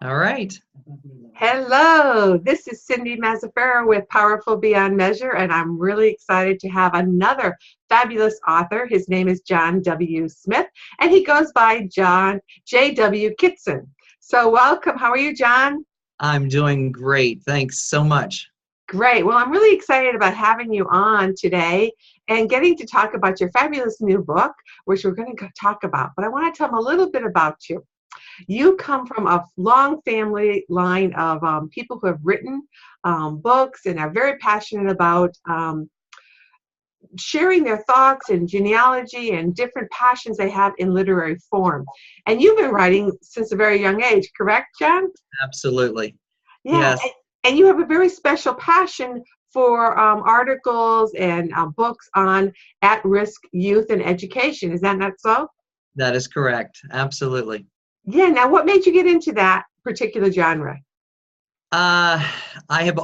All right. Hello, this is Cynthia Mazzaferro with Powerful Beyond Measure, and I'm really excited to have another fabulous author. His name is John W. Smith, and he goes by John J.W. Kitson. So welcome. How are you, John? I'm doing great. Thanks so much. Great. Well, I'm really excited about having you on today and getting to talk about your fabulous new book, which we're going to talk about. But I want to tell them a little bit about you. You come from a long family line of people who have written books and are very passionate about sharing their thoughts and genealogy and different passions they have in literary form. And you've been writing since a very young age, correct, John? Absolutely. Yeah, Yes, and you have a very special passion for articles and books on at-risk youth and education. Is that not so? that is correct. Absolutely. Yeah, now what made you get into that particular genre? Uh, I have,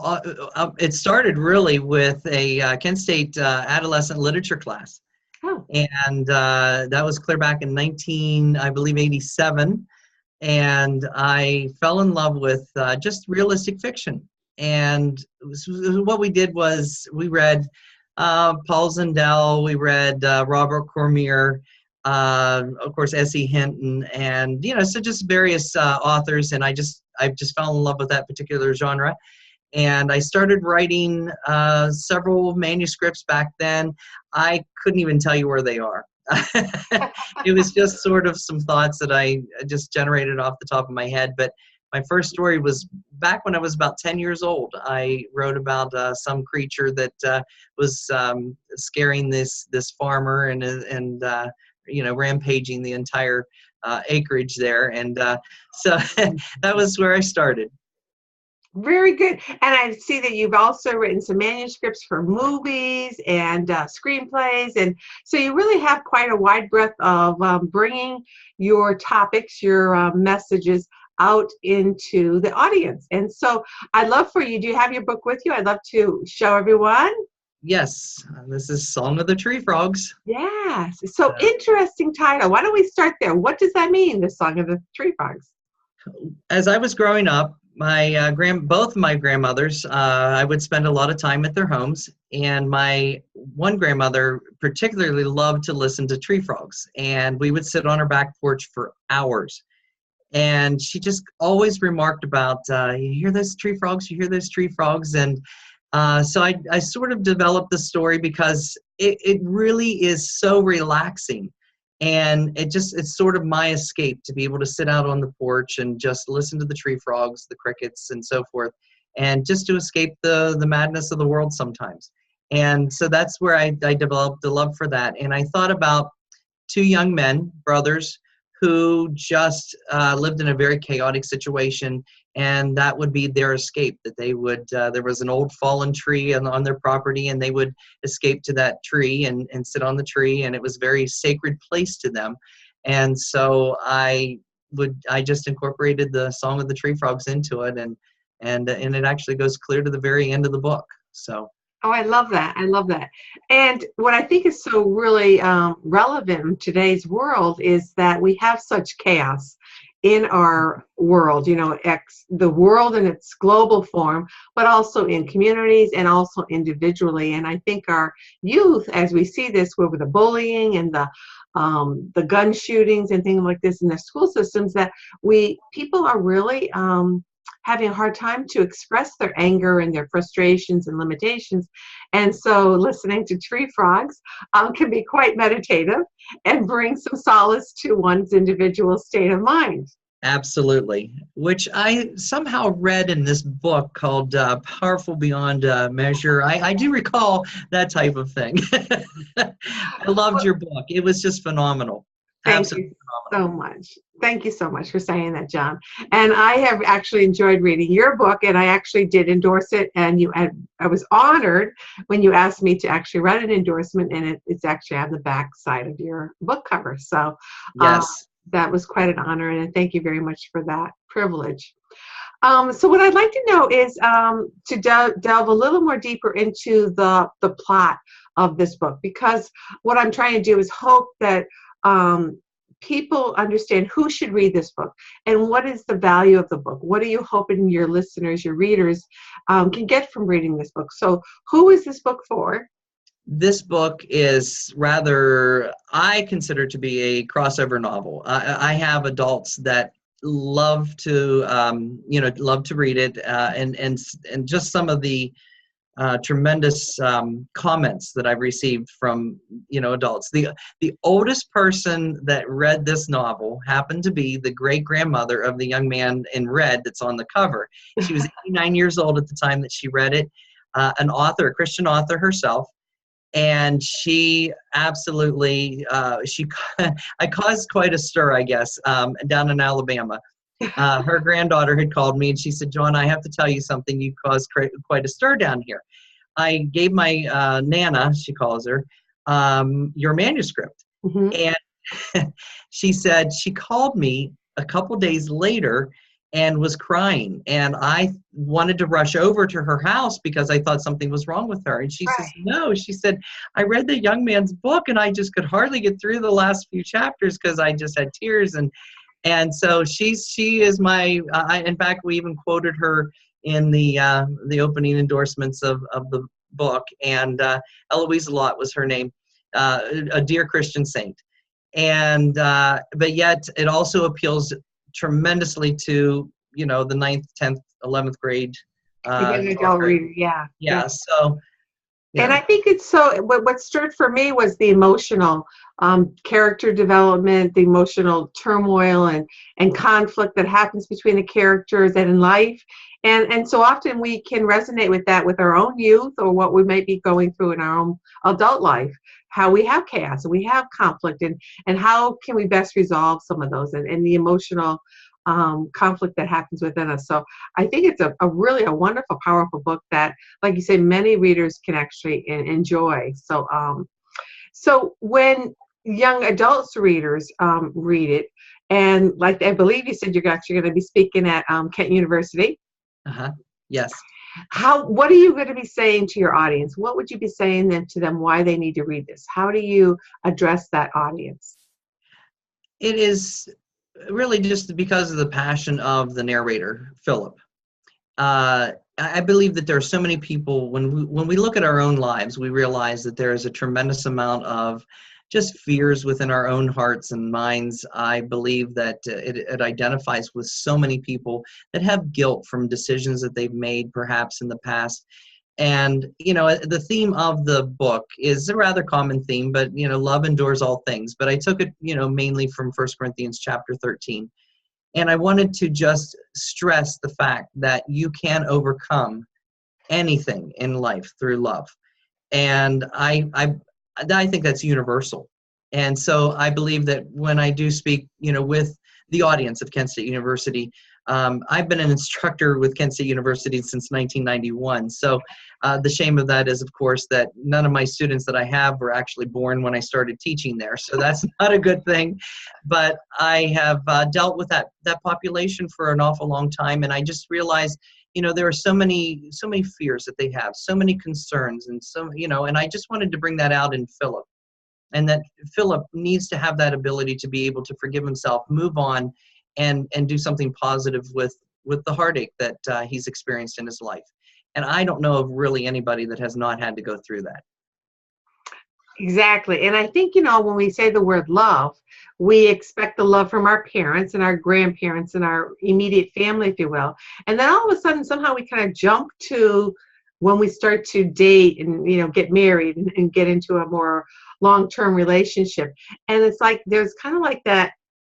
it started really with a Kent State adolescent literature class. Oh, And that was clear back in I believe, 87. And I fell in love with just realistic fiction. And what we did was we read Paul Zindel, we read Robert Cormier, of course S.E. Hinton, and so just various authors. And I just fell in love with that particular genre. And I started writing several manuscripts back then. I couldn't even tell you where they are. It was just sort of some thoughts that I just generated off the top of my head. But my first story was back when I was about 10 years old. I wrote about some creature that was scaring this farmer and rampaging the entire acreage there. And so that was where I started. very good. And I see that you've also written some manuscripts for movies and screenplays. And so you really have quite a wide breadth of bringing your topics, your messages out into the audience. And so I'd love for you, do you have your book with you? I'd love to show everyone. Yes, this is Song of the Tree Frogs. Yes. So Uh, interesting title. Why don't we start there? What does that mean, the Song of the Tree Frogs? as I was growing up, my both of my grandmothers, I would spend a lot of time at their homes, and my one grandmother particularly loved to listen to tree frogs, and we would sit on her back porch for hours. And she just always remarked about, you hear those tree frogs, you hear those tree frogs, and so I sort of developed the story because it really is so relaxing. And it's sort of my escape to be able to sit out on the porch and just listen to the tree frogs, the crickets, and so forth, and just to escape the madness of the world sometimes. And so that's where I developed a love for that. And I thought about two young men, brothers, who just lived in a very chaotic situation, and that would be their escape. That they would, there was an old fallen tree on their property, and they would escape to that tree and sit on the tree, and it was a very sacred place to them. And so I just incorporated the Song of the Tree Frogs into it, and it actually goes clear to the very end of the book. So. Oh, I love that. I love that. And what I think is so really relevant in today's world is that we have such chaos in our world, the world in its global form, but also in communities and also individually. And I think our youth, as we see this with the bullying and the gun shootings and things like this in the school systems, that people are really having a hard time to express their anger and their frustrations and limitations. And so listening to tree frogs can be quite meditative and bring some solace to one's individual state of mind. Absolutely, which I somehow read in this book called Powerful Beyond Measure. I do recall that type of thing. I loved your book. It was just phenomenal. Thank Absolutely you so phenomenal. much. Thank you so much for saying that, John. And I have actually enjoyed reading your book, and I actually did endorse it. And I was honored when you asked me to actually write an endorsement, and it's actually on the back side of your book cover. So uh, Yes. that was quite an honor, and thank you very much for that privilege. So what I'd like to know is to delve a little more deeper into the plot of this book, because what I'm trying to do is hope that people understand who should read this book and what is the value of the book? What are you hoping your listeners, your readers can get from reading this book? So who is this book for? This book is rather, I consider to be a crossover novel. I have adults that love to, love to read it, and just some of the tremendous comments that I've received from adults. The oldest person that read this novel happened to be the great grandmother of the young man in red that's on the cover. She was 89 years old at the time that she read it. An author, a Christian author herself. And she absolutely, I caused quite a stir, I guess, down in Alabama. Her granddaughter had called me and she said, John, I have to tell you something. You caused quite a stir down here. I gave my Nana, she calls her, your manuscript. Mm-hmm. And she said she called me a couple days later and was crying. And I wanted to rush over to her house because I thought something was wrong with her. And she says, no, she said, I read the young man's book and I just could hardly get through the last few chapters because I just had tears. And so she is my, in fact, we even quoted her in the opening endorsements of the book. And Eloise Lott was her name, a dear Christian saint. And but yet it also appeals tremendously to the 9th, 10th, 11th grade Young adult reader, yeah. So and I think it's so, what stirred for me was the emotional character development, the emotional turmoil and conflict that happens between the characters and in life. And so often we can resonate with that with our own youth or what we might be going through in our own adult life, how we have chaos and we have conflict and how can we best resolve some of those and the emotional conflict that happens within us. So I think it's a really a wonderful, powerful book that, like you say, many readers can actually enjoy. So so when young adults readers read it, and like I believe you said you're actually going to be speaking at Kent University. Yes. What are you going to be saying to your audience? What would you be saying then to them why they need to read this? How do you address that audience? It is really just because of the passion of the narrator, Philip. I believe that there are so many people, when we look at our own lives, we realize that there is a tremendous amount of just fears within our own hearts and minds. I believe that it identifies with so many people that have guilt from decisions that they've made perhaps in the past. And, the theme of the book is a rather common theme, but, love endures all things. But I took it, mainly from 1 Corinthians chapter 13. And I wanted to just stress the fact that you can overcome anything in life through love. And I think that's universal. And so I believe that when I do speak, with the audience of Kent State University, I've been an instructor with Kent State University since 1991. So the shame of that is, of course, that none of my students that I have were actually born when I started teaching there. So that's not a good thing. But I have dealt with that population for an awful long time. And I just realized, there are so many fears that they have, so many concerns, and and I just wanted to bring that out in Philip. And that Philip needs to have that ability to be able to forgive himself, move on, and do something positive with the heartache that he's experienced in his life. And I don't know of really anybody that has not had to go through that. Exactly. And I think, when we say the word love, we expect the love from our parents and our grandparents and our immediate family, if you will. And then all of a sudden, somehow we kind of jump to when we start to date and, get married and get into a more long-term relationship. And it's like, there's kind of like that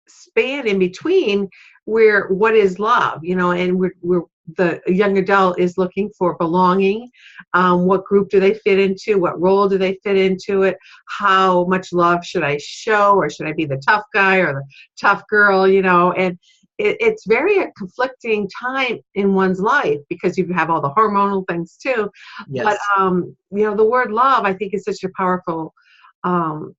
span in between where what is love, and we're the young adult is looking for belonging. What group do they fit into? What role do they fit into it? How much love should I show, or should I be the tough guy or the tough girl? And it's very a conflicting time in one's life because you have all the hormonal things too. Yes. But the word love, I think, is such a powerful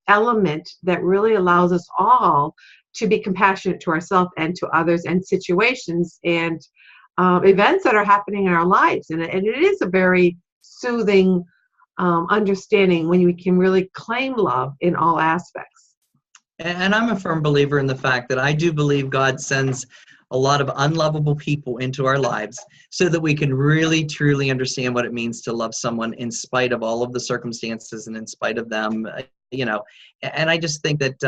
element that really allows us all to be compassionate to ourselves and to others and situations and events that are happening in our lives. And it is a very soothing understanding when we can really claim love in all aspects. And I'm a firm believer in the fact that I do believe God sends a lot of unlovable people into our lives so that we can really truly understand what it means to love someone in spite of all of the circumstances and in spite of them, you know. And I just think that,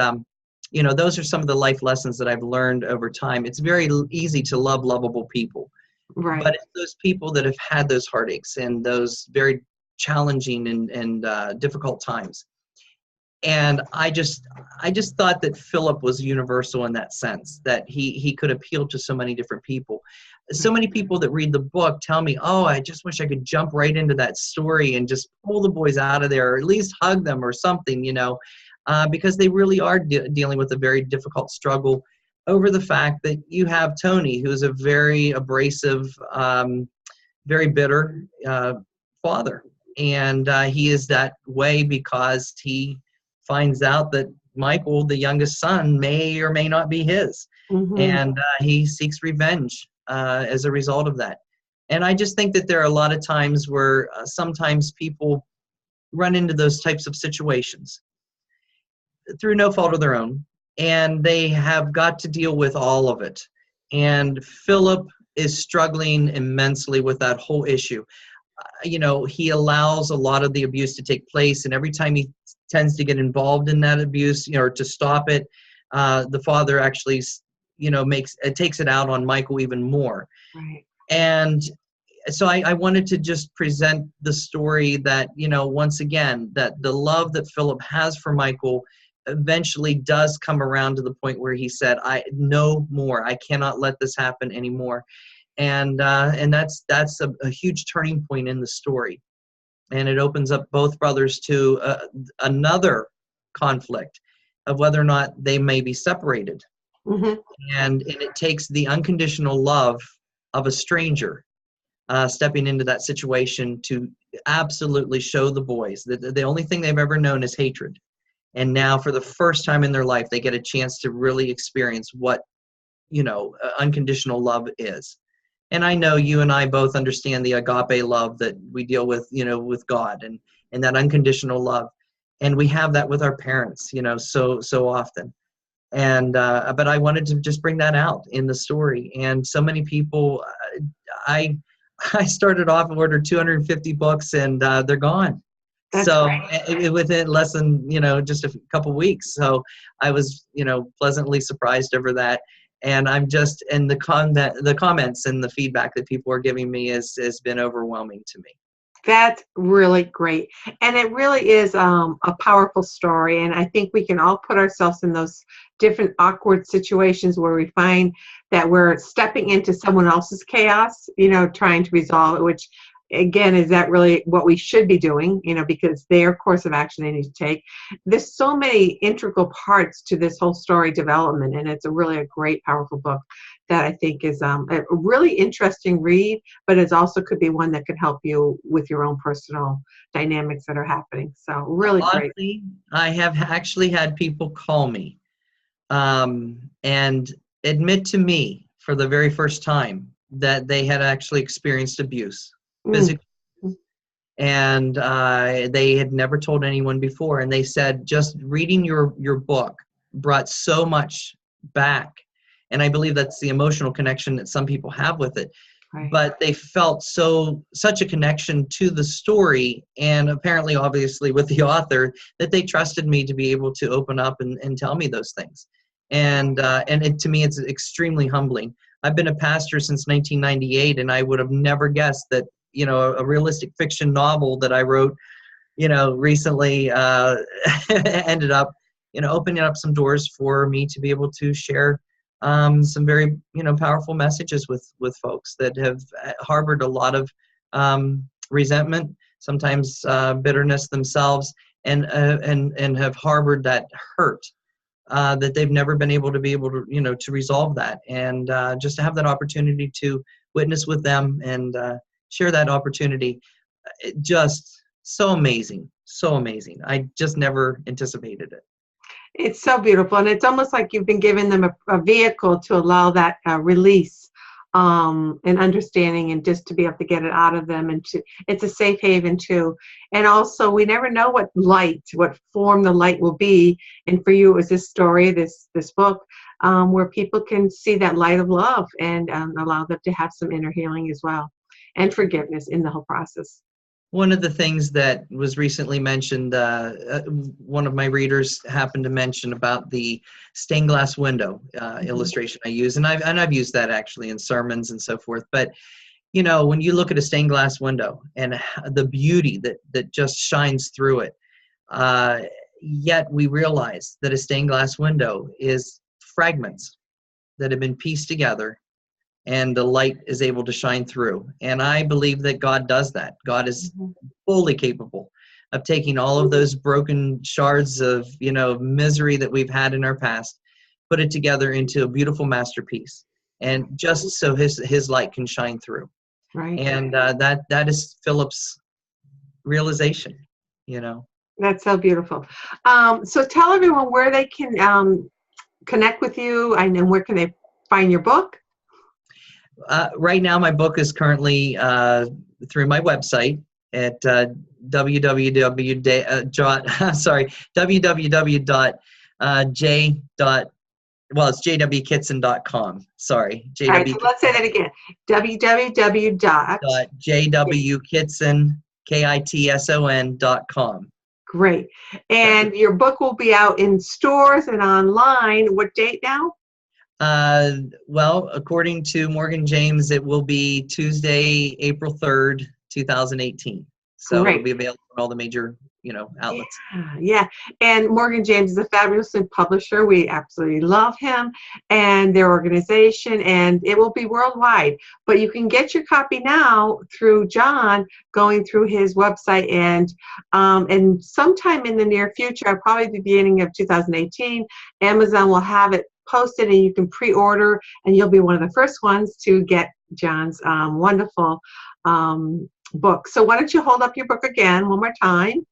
those are some of the life lessons that I've learned over time. It's very easy to love lovable people, Right. but it's those people that have had those heartaches and those very challenging and difficult times. And I just thought that Philip was universal in that sense, that he could appeal to so many different people. So many people that read the book tell me, oh, I just wish I could jump right into that story and just pull the boys out of there, or at least hug them or something, because they really are dealing with a very difficult struggle over the fact that you have Tony, who's a very abrasive, very bitter father. And he is that way because he finds out that Michael, the youngest son, may or may not be his. Hmm. And he seeks revenge as a result of that. And I just think that there are a lot of times where sometimes people run into those types of situations through no fault of their own, and they have got to deal with all of it. And Philip is struggling immensely with that whole issue. He allows a lot of the abuse to take place, and every time he tends to get involved in that abuse, or to stop it, the father actually, takes it out on Michael even more. Right. And so I wanted to just present the story that, once again, that the love that Philip has for Michael eventually does come around to the point where he said, I no more, I cannot let this happen anymore. And that's a huge turning point in the story, and it opens up both brothers to another conflict of whether or not they may be separated. Hmm. And it takes the unconditional love of a stranger stepping into that situation to absolutely show the boys that the only thing they've ever known is hatred, and now for the first time in their life they get a chance to really experience what unconditional love is. And I know you and I both understand the agape love that we deal with, with God, and that unconditional love. And we have that with our parents, so often. And but I wanted to just bring that out in the story. And so many people, I I started off and ordered 250 books, and they're gone. That's So great. within less than just a couple weeks. So I was pleasantly surprised over that. And I'm just, and the comments and the feedback that people are giving me has been overwhelming to me. That's really great. And it really is a powerful story. And I think we can all put ourselves in those different awkward situations where we find that we're stepping into someone else's chaos, trying to resolve it, which again, is that really what we should be doing, because their course of action they need to take. There's so many integral parts to this whole story development, and it's a great, powerful book that I think is a really interesting read, but it also could be one that could help you with your own personal dynamics that are happening. So really great. Oddly, I have actually had people call me and admit to me for the very first time that they had actually experienced abuse, Mm. physical. And they had never told anyone before. And they said, just reading your book brought so much back. And I believe that's the emotional connection that some people have with it. Right. But they felt such a connection to the story, and apparently, obviously, with the author, that they trusted me to be able to open up and tell me those things. And to me, it's extremely humbling. I've been a pastor since 1998, and I would have never guessed that a realistic fiction novel that I wrote recently ended up opening up some doors for me to be able to share some very powerful messages with folks that have harbored a lot of resentment, sometimes bitterness themselves, and have harbored that hurt that they've never been able to to resolve that, and just to have that opportunity to witness with them and share that opportunity, just so amazing, so amazing. I just never anticipated it. It's so beautiful, and it's almost like you've been giving them a vehicle to allow that release and understanding, and just to be able to get it out of them, and it's a safe haven too. And also, we never know what form the light will be. And for you, it was this story, this book, where people can see that light of love, and allow them to have some inner healing as well, and forgiveness in the whole process. One of the things that was recently mentioned, one of my readers happened to mention about the stained glass window illustration I use, and I've used that actually in sermons and so forth. But when you look at a stained glass window and the beauty that just shines through it, yet we realize that a stained glass window is fragments that have been pieced together, and the light is able to shine through. And I believe that God does that. God is fully capable of taking all of those broken shards of, misery that we've had in our past, put it together into a beautiful masterpiece, and just so his light can shine through. Right. And that is Philip's realization, That's so beautiful. So tell everyone where they can connect with you, and where can they find your book? Right now, my book is currently through my website at it's jwkitson.com. Sorry, All right, so let's say that again. www.jwkitson.com. Great. And your book will be out in stores and online. What date now? Well, according to Morgan James, it will be Tuesday, April 3rd, 2018. So Great. it'll be available on all the major, outlets. Yeah. And Morgan James is a fabulous publisher. We absolutely love him and their organization, and it will be worldwide. But you can get your copy now through John, going through his website, and sometime in the near future, probably the beginning of 2018, Amazon will have it posted, and you can pre-order, and you'll be one of the first ones to get John's wonderful book. So why don't you hold up your book again one more time?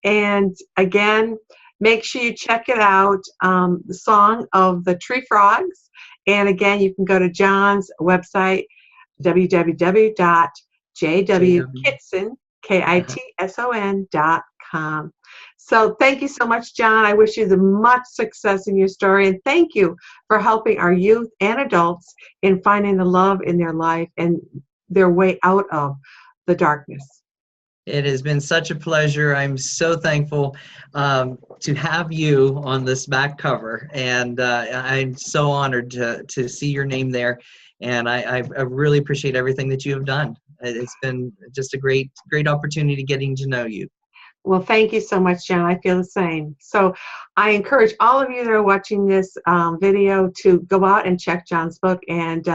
And again, make sure you check it out, The Song of the Tree Frogs. And again, you can go to John's website, www.jwkitson.com. So thank you so much, John. I wish you the much success in your story, and thank you for helping our youth and adults in finding the love in their life and their way out of the darkness. It has been such a pleasure. I'm so thankful to have you on this back cover, and I'm so honored to see your name there. And I really appreciate everything that you have done. It's been just a great opportunity getting to know you. Well, thank you so much, Jen. I feel the same. So I encourage all of you that are watching this video to go out and check John's book, and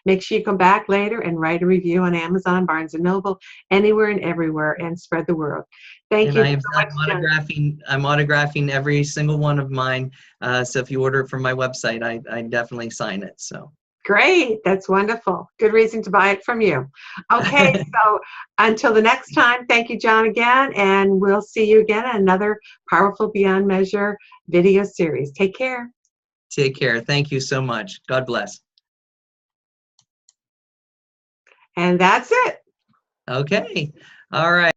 make sure you come back later and write a review on Amazon, Barnes & Noble, anywhere and everywhere, and spread the word. Thank you so much, Jen. I'm autographing every single one of mine. So if you order it from my website, I definitely sign it. So. Great. That's wonderful. Good reason to buy it from you. Okay, so until the next time, thank you, John, again, and we'll see you again in another Powerful Beyond Measure video series. Take care. Take care. Thank you so much. God bless. And that's it. Okay. All right.